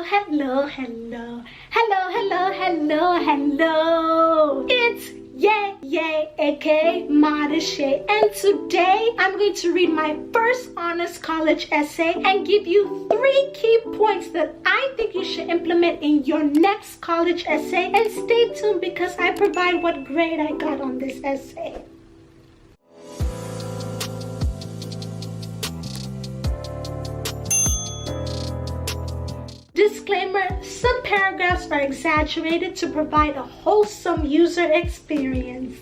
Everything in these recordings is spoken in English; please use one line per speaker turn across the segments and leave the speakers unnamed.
hello, hello, hello, hello, hello, hello. It's Yay, aka MODISHYE, and today I'm going to read my first honors college essay and give you 3 key points that I think you should implement in your next college essay. And stay tuned because I provide what grade I got on this essay. Disclaimer, some paragraphs are exaggerated to provide a wholesome user experience.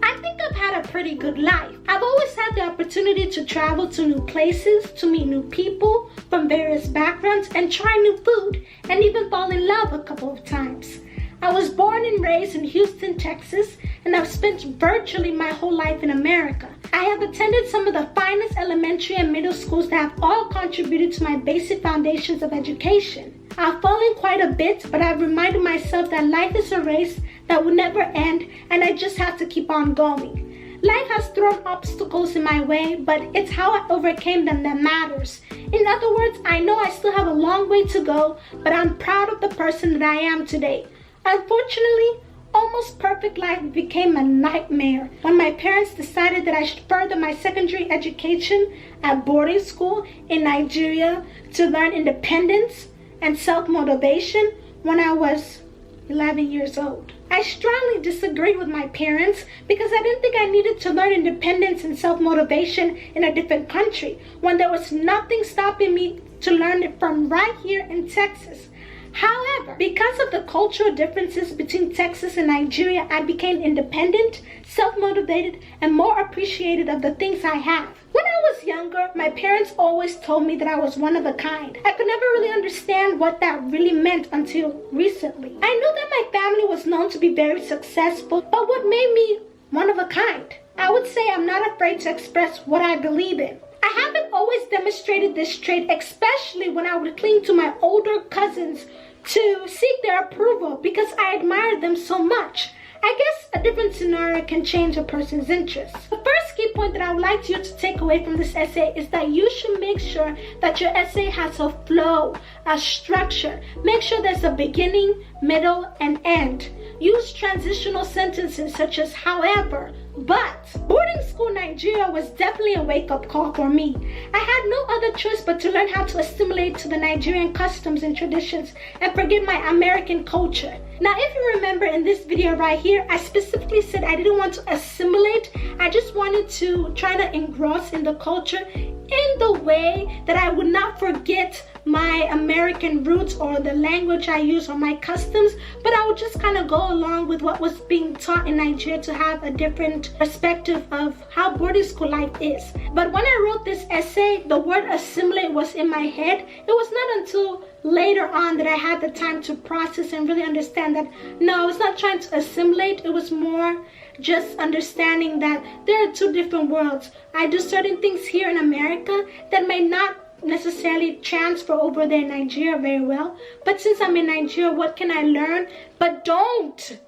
I think I've had a pretty good life. I've always had the opportunity to travel to new places, to meet new people from various backgrounds and try new food, and even fall in love a couple of times. I was born and raised in Houston, Texas, and I've spent virtually my whole life in America. I have attended some of the finest elementary and middle schools that have all contributed to my basic foundations of education. I've fallen quite a bit, but I've reminded myself that life is a race that will never end, and I just have to keep on going. Life has thrown obstacles in my way, but it's how I overcame them that matters. In other words, I know I still have a long way to go, but I'm proud of the person that I am today. Unfortunately, almost perfect life became a nightmare when my parents decided that I should further my secondary education at boarding school in Nigeria to learn independence and self-motivation when I was 11 years old. I strongly disagreed with my parents because I didn't think I needed to learn independence and self-motivation in a different country when there was nothing stopping me to learn it from right here in Texas. However, because of the cultural differences between Texas and Nigeria, I became independent, self-motivated, and more appreciative of the things I have. When I was younger, my parents always told me that I was one of a kind. I could never really understand what that really meant until recently. I knew that my family was known to be very successful, but what made me one of a kind? I would say I'm not afraid to express what I believe in. I haven't always demonstrated this trait, especially when I would cling to my older cousins to seek their approval because I admired them so much. I guess a different scenario can change a person's interests. The first key point that I would like you to take away from this essay is that you should make sure that your essay has a flow, a structure. Make sure there's a beginning, middle, and end. Use transitional sentences such as however, but. Boarding school in Nigeria was definitely a wake-up call for me. I had no other choice but to learn how to assimilate to the Nigerian customs and traditions and forget my American culture. Now, if you remember in this video right here, I specifically said I didn't want to assimilate. I just wanted to try to engross in the culture in the way that I would not forget my American roots or the language I use or my customs, but I would just kind of go along with what was being taught in Nigeria to have a different perspective of how boarding school life is. But when I wrote this essay, the word assimilate was in my head. It was not until later on that I had the time to process and really understand that no, I was not trying to assimilate. It was more just understanding that there are 2 different worlds. I do certain things here in America that may not necessarily transfer over there in Nigeria very well, but since I'm in Nigeria, what can I learn? But don't,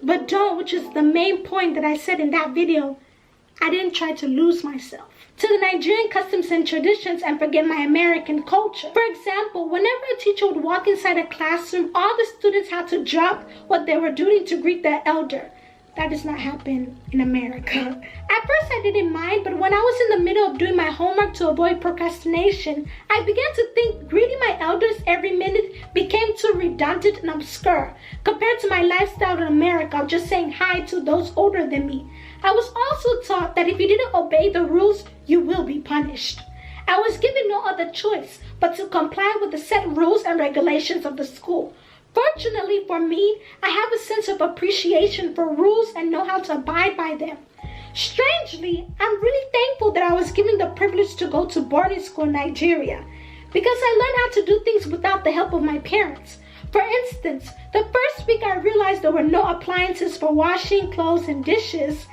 which is the main point that I said in that video. I didn't try to lose myself to the Nigerian customs and traditions and forget my American culture. For example, whenever a teacher would walk inside a classroom, all the students had to drop what they were doing to greet their elder. That does not happen in America. At first I didn't mind, but when I was in the middle of doing my homework to avoid procrastination, I began to think greeting my elders every minute became too redundant and obscure compared to my lifestyle in America of just saying hi to those older than me. I was also taught that if you didn't obey the rules, you will be punished. I was given no other choice but to comply with the set rules and regulations of the school. Fortunately for me, I have a sense of appreciation for rules and know how to abide by them. Strangely, I'm really thankful that I was given the privilege to go to boarding school in Nigeria because I learned how to do things without the help of my parents. For instance, the first week I realized there were no appliances for washing clothes and dishes.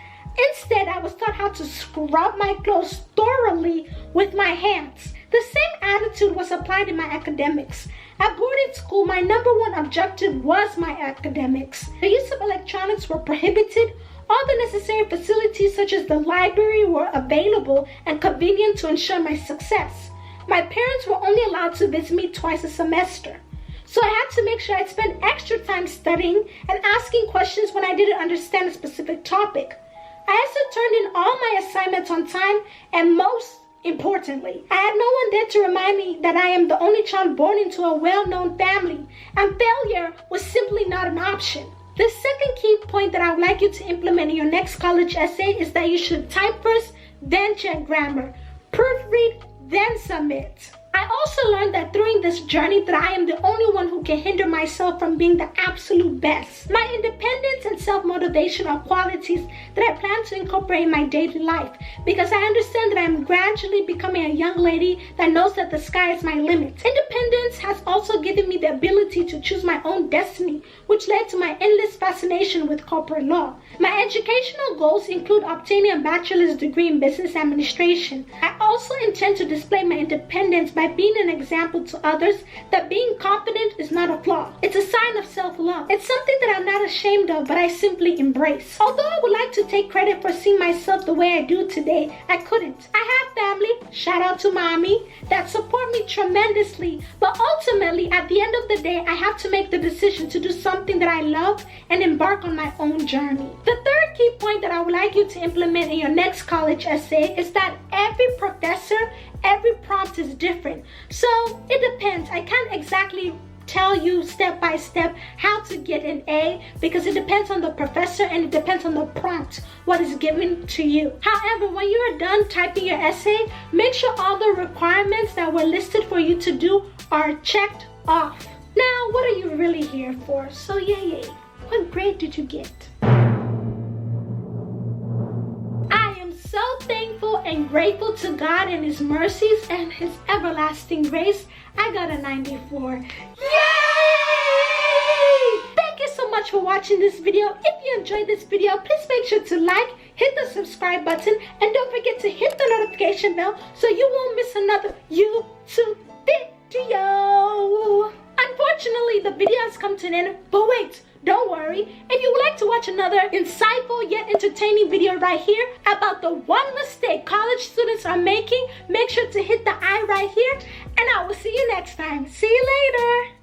Instead, I was taught how to scrub my clothes thoroughly with my hands. The same attitude was applied in my academics. At boarding school, my #1 objective was my academics. The use of electronics were prohibited. All the necessary facilities such as the library were available and convenient to ensure my success. My parents were only allowed to visit me twice a semester. So I had to make sure I spent extra time studying and asking questions when I didn't understand a specific topic. I also turned in all my assignments on time, and most importantly, I had no one there to remind me that I am the only child born into a well-known family, and failure was simply not an option. The second key point that I would like you to implement in your next college essay is that you should type first, then check grammar, proofread, then submit. I also learned that during this journey that I am the only one who can hinder myself from being the absolute best. My independence and self-motivation are qualities that I plan to incorporate in my daily life because I understand that I am gradually becoming a young lady that knows that the sky is my limit. Independence has also given me the ability to choose my own destiny, which led to my endless fascination with corporate law. My educational goals include obtaining a bachelor's degree in business administration. I also intend to display my independence by being an example to others that being confident is not a flaw. It's a sign of self-love. It's something that I'm not ashamed of, but I simply embrace. Although I would like to take credit for seeing myself the way I do today, I couldn't. I have family, shout out to mommy, that support me tremendously, but ultimately at the end of the day, I have to make the decision to do something that I love and embark on my own journey. The third key point that I would like you to implement in your next college essay is that every professor, every prompt is different. So it depends. I can't exactly tell you step by step how to get an A because it depends on the professor and it depends on the prompt, what is given to you. However, when you are done typing your essay, make sure all the requirements that were listed for you to do are checked off. Now, what are you really here for? So yay. What grade did you get? So thankful and grateful to God and His mercies and His everlasting grace. I got a 94. Yay! Thank you so much for watching this video. If you enjoyed this video, please make sure to like, hit the subscribe button, and don't forget to hit the notification bell so you won't miss another YouTube video. Unfortunately, the video has come to an end, but wait. Don't worry, if you would like to watch another insightful yet entertaining video right here about the one mistake college students are making, make sure to hit the I right here, and I will see you next time. See you later.